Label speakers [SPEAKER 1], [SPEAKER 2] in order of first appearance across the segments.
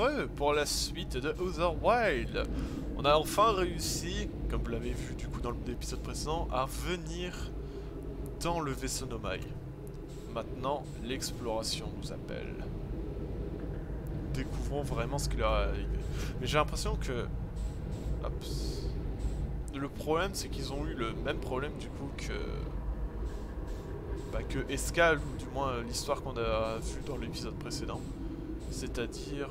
[SPEAKER 1] heureux pour la suite de Outer Wild. On a enfin réussi, comme vous l'avez vu du coup dans l'épisode précédent, à revenir dans le vaisseau Nomai. Maintenant, l'exploration nous appelle. Découvrons vraiment ce qui leur est arrivé. Mais j'ai l'impression que... Hop. Le problème, c'est qu'ils ont eu le même problème du coup que... Bah, que Escal, ou du moins l'histoire qu'on a vue dans l'épisode précédent. C'est-à-dire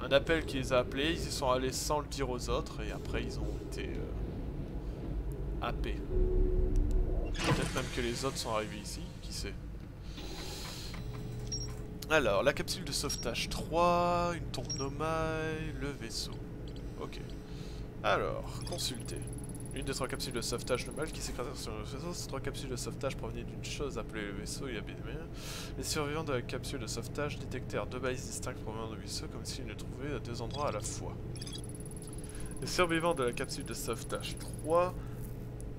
[SPEAKER 1] un appel qui les a appelés, ils y sont allés sans le dire aux autres et après ils ont été happés. Peut-être même que les autres sont arrivés ici, qui sait. Alors, la capsule de sauvetage 3, une tombe Nomai, le vaisseau. Ok. Alors, consulter. Une des 3 capsules de sauvetage Nomai qui s'écrasèrent sur le vaisseau. Ces 3 capsules de sauvetage provenaient d'une chose appelée le vaisseau et abîmé. Les survivants de la capsule de sauvetage détectèrent 2 balises distinctes provenant du vaisseau comme s'ils ne trouvaient à 2 endroits à la fois. Les survivants de la capsule de sauvetage 3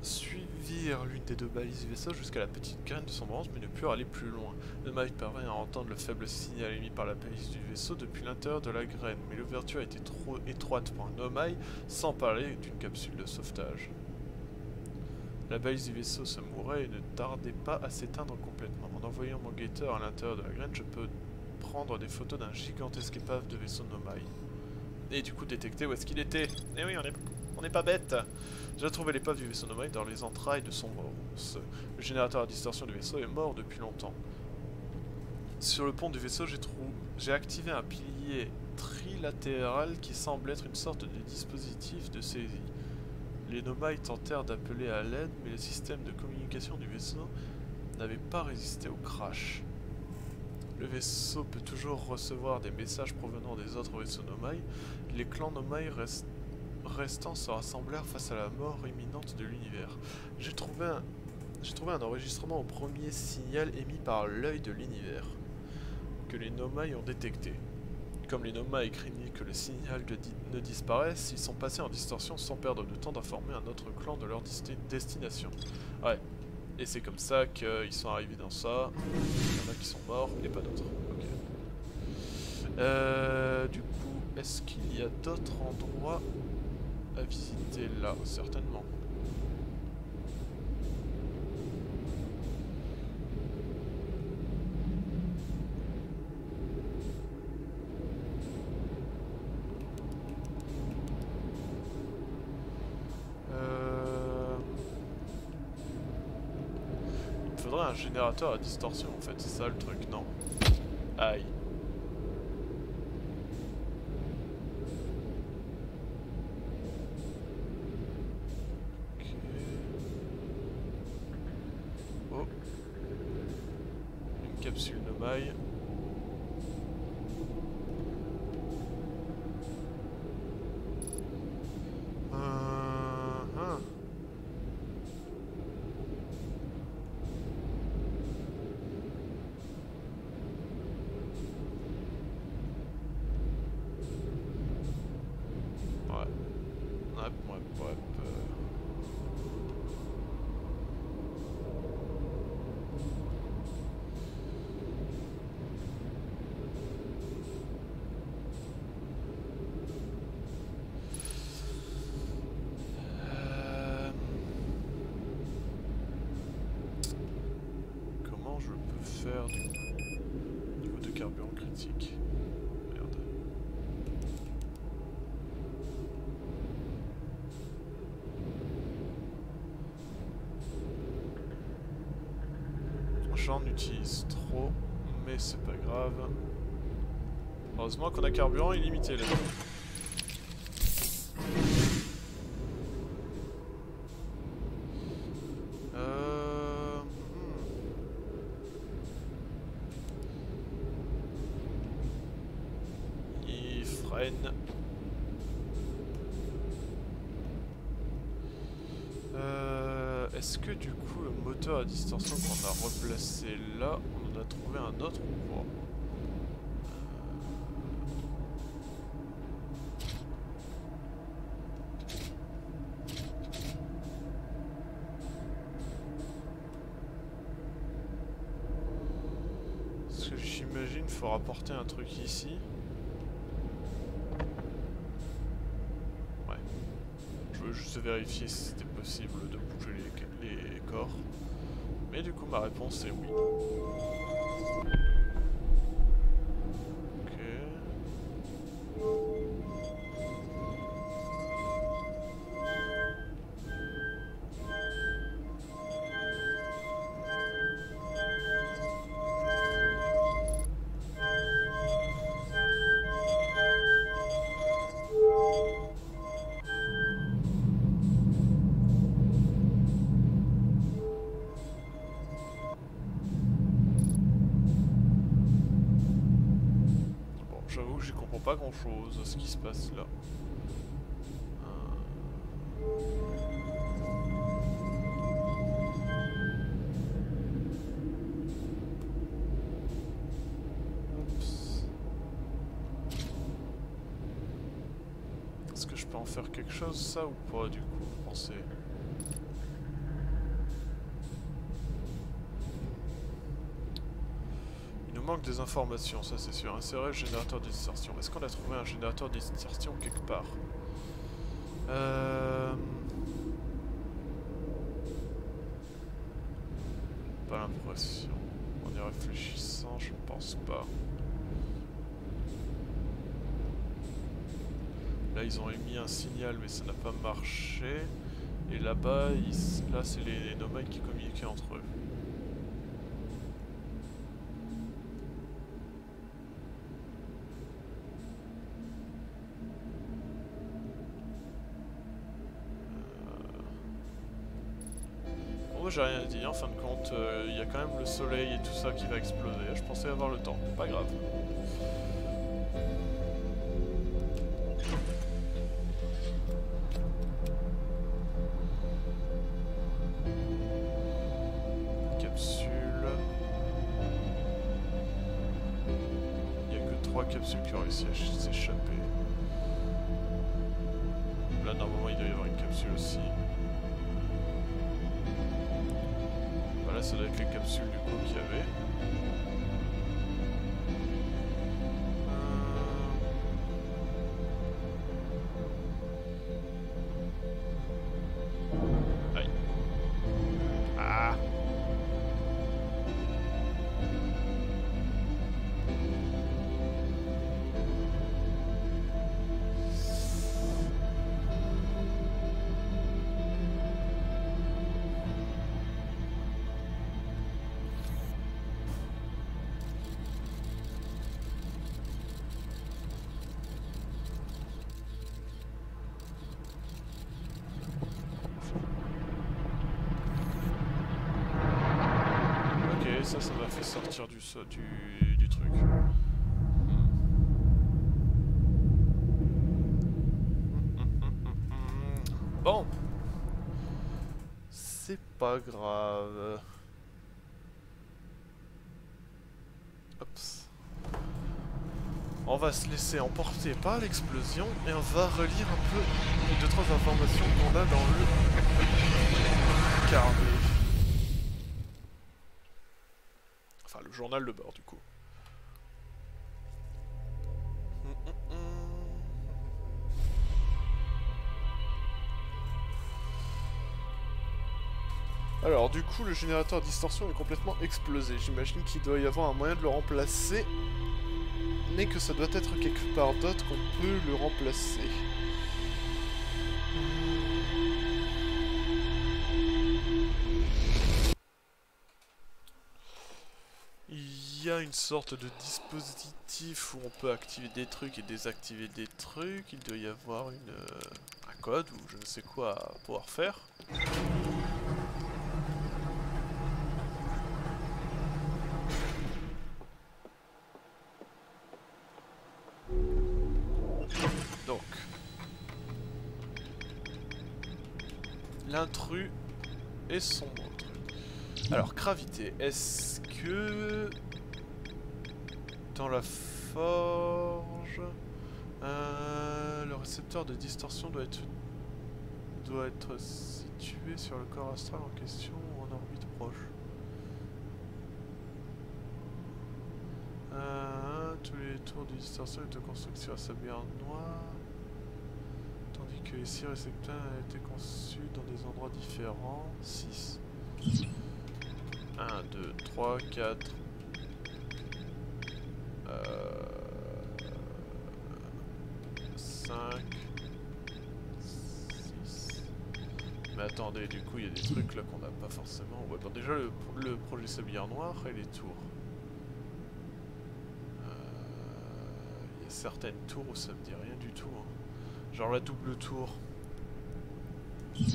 [SPEAKER 1] suivirent l'une des 2 balises du vaisseau jusqu'à la petite graine de son branche mais ne purent aller plus loin. Nomai parvint à entendre le faible signal émis par la balise du vaisseau depuis l'intérieur de la graine, mais l'ouverture était trop étroite pour un Nomai, sans parler d'une capsule de sauvetage. La balise du vaisseau se mourait et ne tardait pas à s'éteindre complètement. En envoyant mon guetteur à l'intérieur de la graine, je peux prendre des photos d'un gigantesque épave de vaisseau Nomai. Et du coup détecter où est-ce qu'il était. Eh oui, on n'est pas bête. J'ai trouvé l'épave du vaisseau Nomai dans les entrailles de son morse. Le générateur à distorsion du vaisseau est mort depuis longtemps. Sur le pont du vaisseau, j'ai activé un pilier trilatéral qui semble être une sorte de dispositif de saisie. Les Nomai tentèrent d'appeler à l'aide, mais le système de communication du vaisseau n'avait pas résisté au crash. Le vaisseau peut toujours recevoir des messages provenant des autres vaisseaux Nomai. Les clans Nomai restants se rassemblèrent face à la mort imminente de l'univers. J'ai trouvé un enregistrement au premier signal émis par l'œil de l'univers, que les Nomai ont détecté. Comme les Nomai craignaient que le signal ne disparaisse, ils sont passés en distorsion sans perdre de temps d'informer un autre clan de leur destination. Ouais, et c'est comme ça qu'ils sont arrivés dans ça. Il y en a qui sont morts et pas d'autres. Ok. Du coup, est-ce qu'il y a d'autres endroits à visiter là? Certainement. Il me faudrait un générateur à distorsion en fait, c'est ça le truc, non? Aïe. Oh. Une capsule Nomai. Comment je peux faire du niveau de carburant critique? Merde. J'en utilise trop, mais c'est pas grave. Heureusement qu'on a carburant illimité là. Il freine. Est-ce que du coup le moteur à distorsion qu'on a replacé là, on en a trouvé un autre ou pas? Parce que j'imagine qu'il faut rapporter un truc ici. juste vérifier si c'était possible de bouger les corps. Mais du coup ma réponse est oui. Ok. J'avoue que j'y comprends pas grand chose à ce qui se passe là. Oups. Est-ce que je peux en faire quelque chose ça ou pas du coup, vous pensez? Manque des informations, ça c'est sûr. Insérer le générateur de distorsion. Est-ce qu'on a trouvé un générateur de distorsion quelque part? Pas l'impression. En y réfléchissant, je pense pas. Là ils ont émis un signal mais ça n'a pas marché. Et là-bas, là c'est les nomades qui communiquaient entre eux. J'ai rien dit, en fin de compte, il y a quand même le soleil et tout ça qui va exploser. Je pensais avoir le temps, pas grave. Capsule. Il n'y a que 3 capsules qui ont réussi à s'échapper. Là, normalement, il doit y avoir une capsule aussi. Là, ça doit être les capsules du coup qu'il y avait. Aïe. Ah. Ça m'a fait sortir du truc. Bon. C'est pas grave. Oups. On va se laisser emporter par l'explosion et on va relire un peu les 2-3 informations qu'on a dans le carnet. Enfin, le journal de bord, du coup. Alors, du coup, le générateur à distorsion est complètement explosé. J'imagine qu'il doit y avoir un moyen de le remplacer. Mais que ça doit être quelque part d'autre qu'on peut le remplacer. Il y a une sorte de dispositif où on peut activer des trucs et désactiver des trucs. Il doit y avoir un code ou je ne sais quoi à pouvoir faire. Donc, l'intrus et son autre. Alors, gravité, est-ce que dans la forge, le récepteur de distorsion doit être situé sur le corps astral en question ou en orbite proche? Tous les tours de distorsion et de construction à s'habiller en noir, tandis que ici, le récepteur a été conçu dans des endroits différents. 6. 1, 2, 3, 4. 5. 6. Mais attendez, du coup, il y a des trucs là qu'on n'a pas forcément. Ouais, bon, déjà, le projet Sablière Noire et les tours. Il y a certaines tours où ça me dit rien du tout. Hein. Genre la double tour. La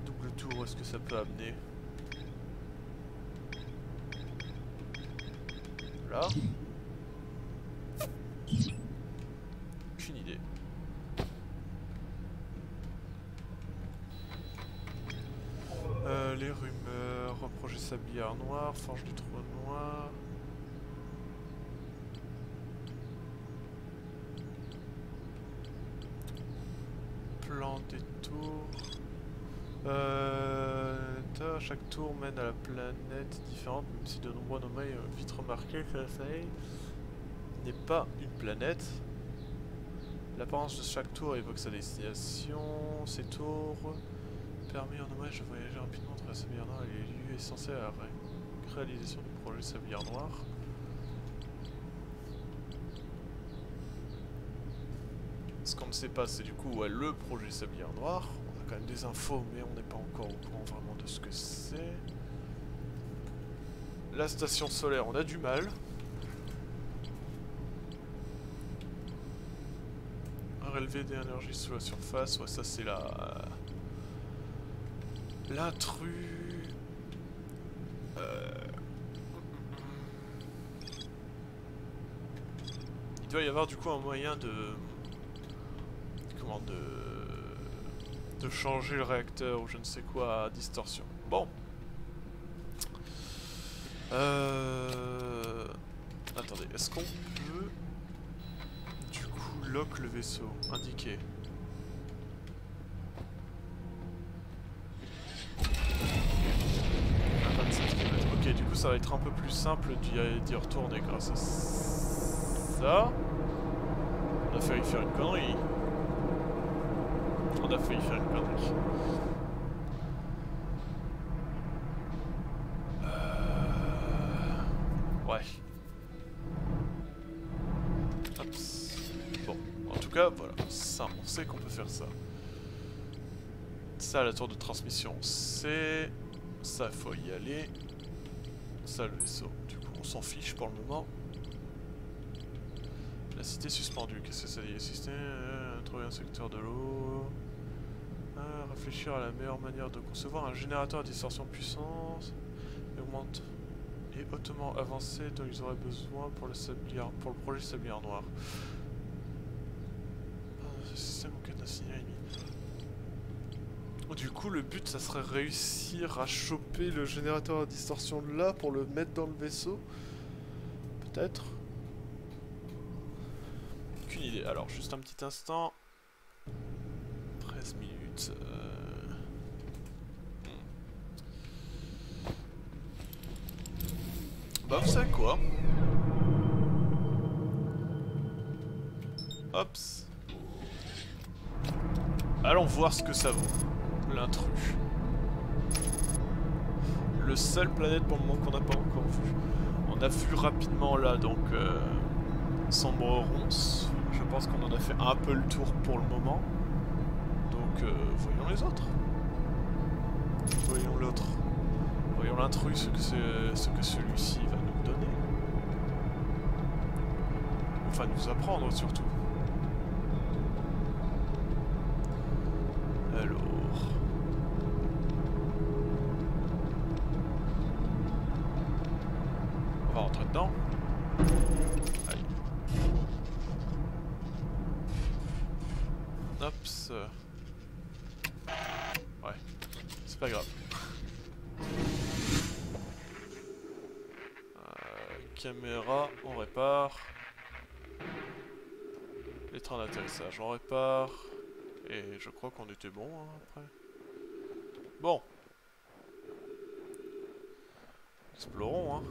[SPEAKER 1] double tour, est-ce que ça peut amener? Là? Aucune idée. Les rumeurs, projet Sablière Noire, Forge du Trou Noir. Plan des tours. Chaque tour mène à la planète différente, même si de nombreux nommailles ont vite remarqué que la Soleil n'est pas une planète. L'apparence de chaque tour évoque sa destination. Ces tours permettent en hommage de voyager rapidement entre la Sablière Noire et les lieux essentiels à la réalisation du projet Sablière Noire. Ce qu'on ne sait pas, c'est du coup ouais, le projet Sablière Noire. On a quand même des infos, mais on n'est pas encore au courant vraiment de ce que c'est. La station solaire, on a du mal. Relever d'énergie sous la surface, ouais, ça c'est l'intrus. Il doit y avoir du coup un moyen de de changer le réacteur ou je ne sais quoi à distorsion. Bon. Attendez, est-ce qu'on peut du coup lock le vaisseau, indiqué? À 27 km. Ok, du coup ça va être un peu plus simple d'y retourner grâce à ça. On a failli faire une connerie. On a failli faire une connerie. Ouais. Hop. Bon, en tout cas, voilà. Ça, on sait qu'on peut faire ça. Ça, la tour de transmission, c'est... Ça, faut y aller. Ça, le vaisseau. Du coup, on s'en fiche pour le moment. La cité suspendue, qu'est-ce que ça dit? Système, trouver un secteur de l'eau. Réfléchir à la meilleure manière de concevoir un générateur à distorsion de puissance. Augmente et hautement avancé dont ils auraient besoin pour le projet Sablière Noire. Ce système auquel un signal ennemi. Du coup, le but, ça serait réussir à choper le générateur à distorsion de là pour le mettre dans le vaisseau. Peut-être. Aucune idée. Alors, juste un petit instant. 13 minutes. Bah, vous savez quoi? Hops. Allons voir ce que ça vaut. L'intrus. Le seul planète pour le moment qu'on n'a pas encore vu. On a vu rapidement là, donc... Sombre Ronce. Je pense qu'on en a fait un peu le tour pour le moment. Donc, voyons les autres. Voyons l'autre. Voyons l'intrus, ce que celui-ci va nous donner. Enfin, nous apprendre surtout. Alors... On va rentrer dedans. Allez. Ops. Ouais, c'est pas grave. Caméra, on répare. Les trains d'atterrissage, on répare. Et je crois qu'on était bon hein, après. Bon. Explorons, hein.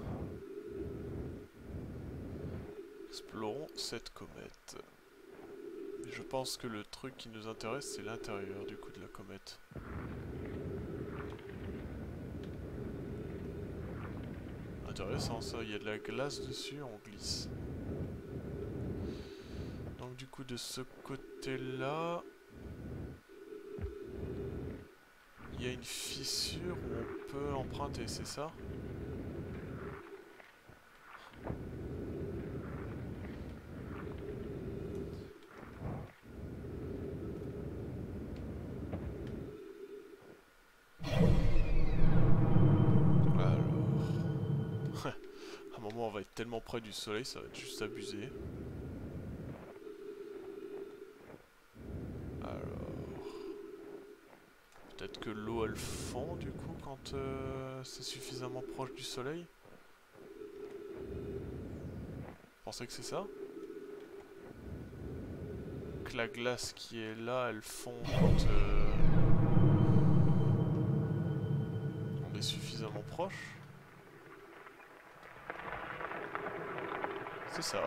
[SPEAKER 1] Explorons cette comète. Je pense que le truc qui nous intéresse, c'est l'intérieur du coup de la comète. Intéressant ça, il y a de la glace dessus, on glisse. Donc du coup de ce côté-là, il y a une fissure où on peut emprunter, c'est ça? À un moment on va être tellement près du soleil, ça va être juste abusé. Alors... Peut-être que l'eau elle fond du coup quand c'est suffisamment proche du soleil. Vous pensez que c'est ça? Que la glace qui est là elle fond quand on est suffisamment proche? C'est ça.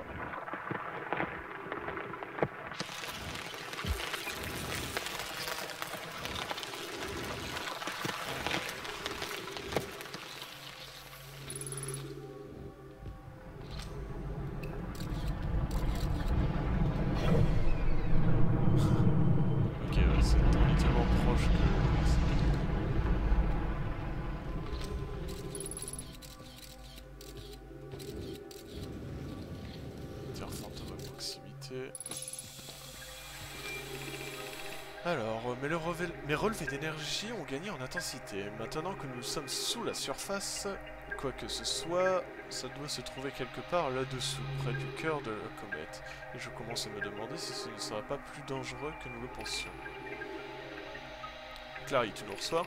[SPEAKER 1] Ok, ouais, on est tellement proche que... Terre fantôme à proximité. Alors, mes relevés d'énergie ont gagné en intensité. Maintenant que nous sommes sous la surface, quoi que ce soit, ça doit se trouver quelque part là-dessous, près du cœur de la comète. Et je commence à me demander si ce ne sera pas plus dangereux que nous le pensions. Clary, tu nous reçois?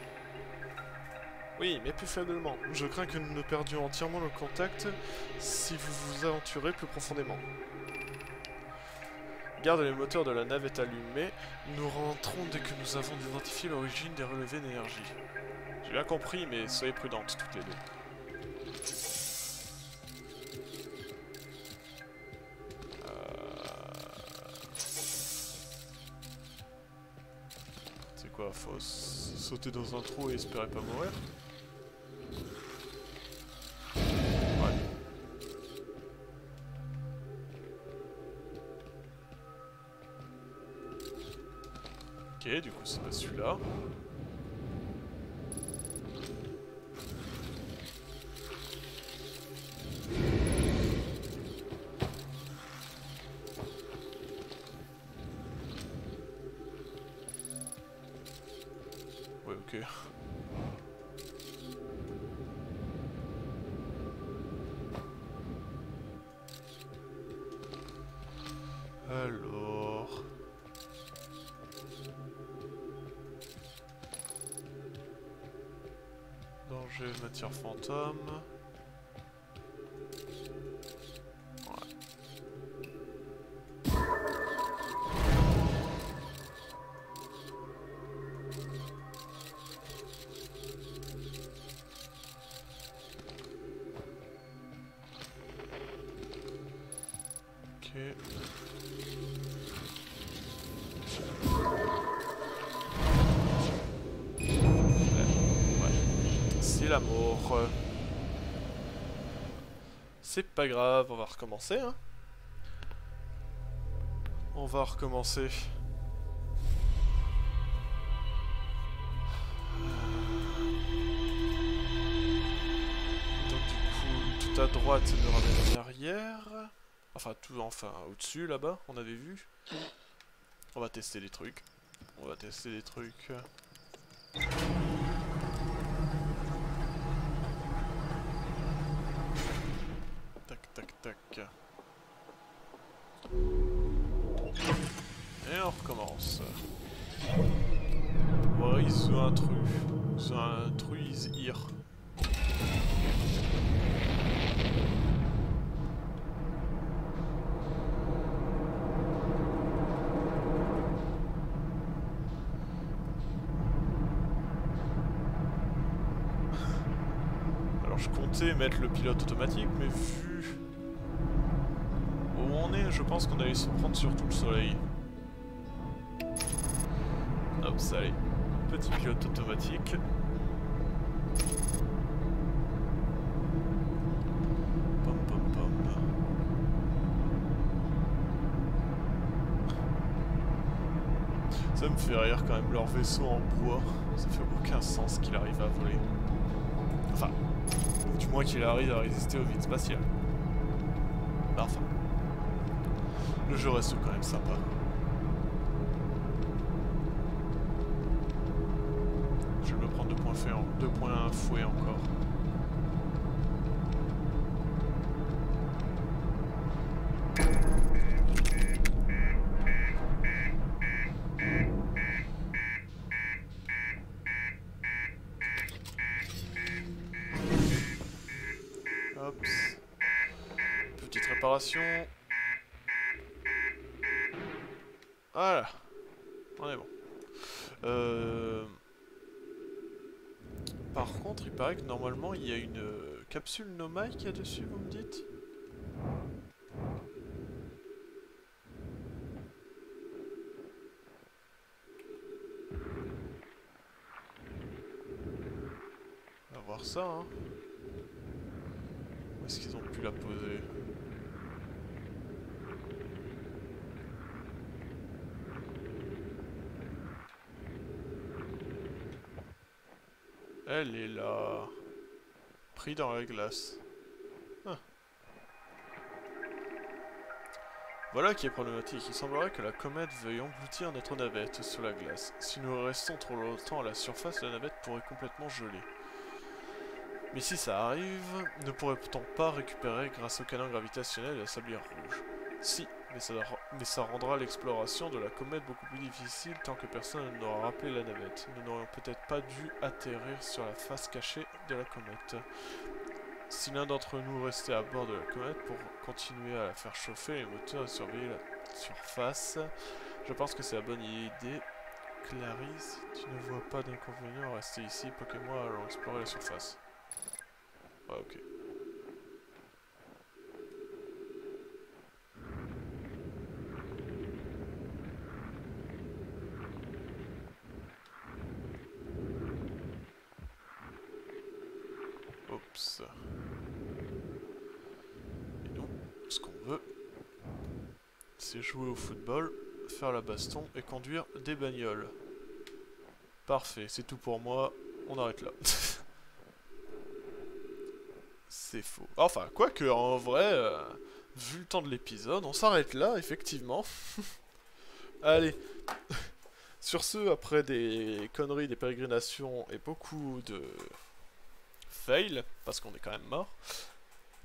[SPEAKER 1] Oui, mais plus faiblement. Je crains que nous ne perdions entièrement le contact si vous vous aventurez plus profondément. Garde les moteurs de la navette allumés, nous rentrons dès que nous avons identifié l'origine des relevés d'énergie. J'ai bien compris, mais soyez prudentes toutes les deux. C'est quoi, faut sauter dans un trou et espérer pas mourir? Ok, du coup c'est pas celui-là. Ouais, ok. Alors... Danger, matière fantôme... La mort. C'est pas grave, on va recommencer, hein. On va recommencer. Donc du coup, tout à droite, ça nous ramène en arrière. Enfin, au-dessus, là-bas, on avait vu. On va tester des trucs. On va tester des trucs. Tac. Et on recommence. Ouais, ils ont un truc. Ils ont un truc, ils ir. Alors je comptais mettre le pilote automatique, mais vu où on est, je pense qu'on allait se prendre sur tout le soleil. Hop, allez. Petit pilote automatique. Pom pom pom. Ça me fait rire quand même, leur vaisseau en bois. Ça fait aucun sens qu'il arrive à voler. Enfin, du moins qu'il arrive à résister au vide spatial. Enfin, le jeu reste quand même sympa. Je vais me prendre 2 points fouet encore. Hop. Petite réparation. Voilà. On est bon. Par contre, il paraît que normalement il y a une capsule Nomai qu'il y a dessus, vous me dites? On va voir ça, hein. Où est-ce qu'ils ont pu la poser? Elle est là. Pris dans la glace. Ah. Voilà qui est problématique. Il semblerait que la comète veuille engloutir notre navette sous la glace. Si nous restons trop longtemps à la surface, la navette pourrait complètement geler. Mais si ça arrive, ne pourrait-on pas récupérer grâce au canon gravitationnel et la sablière rouge? Si, mais ça rendra l'exploration de la comète beaucoup plus difficile tant que personne n'aura rappelé la navette. Nous n'aurions peut-être pas dû atterrir sur la face cachée de la comète. Si l'un d'entre nous restait à bord de la comète pour continuer à la faire chauffer les moteurs et surveiller la surface, je pense que c'est la bonne idée. Clarisse, tu ne vois pas d'inconvénient à rester ici, Pokémon, allons explorer la surface. Ouais, ok. Oups. Et nous, ce qu'on veut, c'est jouer au football, faire la baston et conduire des bagnoles. Parfait, c'est tout pour moi, on arrête là. C'est faux. Enfin, quoique, en vrai, vu le temps de l'épisode, on s'arrête là, effectivement. Allez. Sur ce, après des conneries, des pérégrinations et beaucoup de fail, parce qu'on est quand même mort,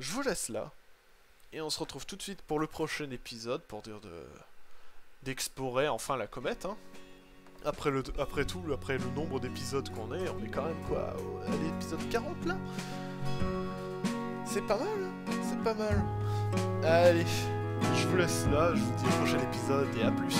[SPEAKER 1] je vous laisse là. Et on se retrouve tout de suite pour le prochain épisode, pour dire d'explorer enfin la comète, hein. Après le nombre d'épisodes qu'on est quand même quoi, à l'épisode 40 là. C'est pas mal, hein, c'est pas mal. Allez, je vous laisse là, je vous dis au prochain épisode et à plus.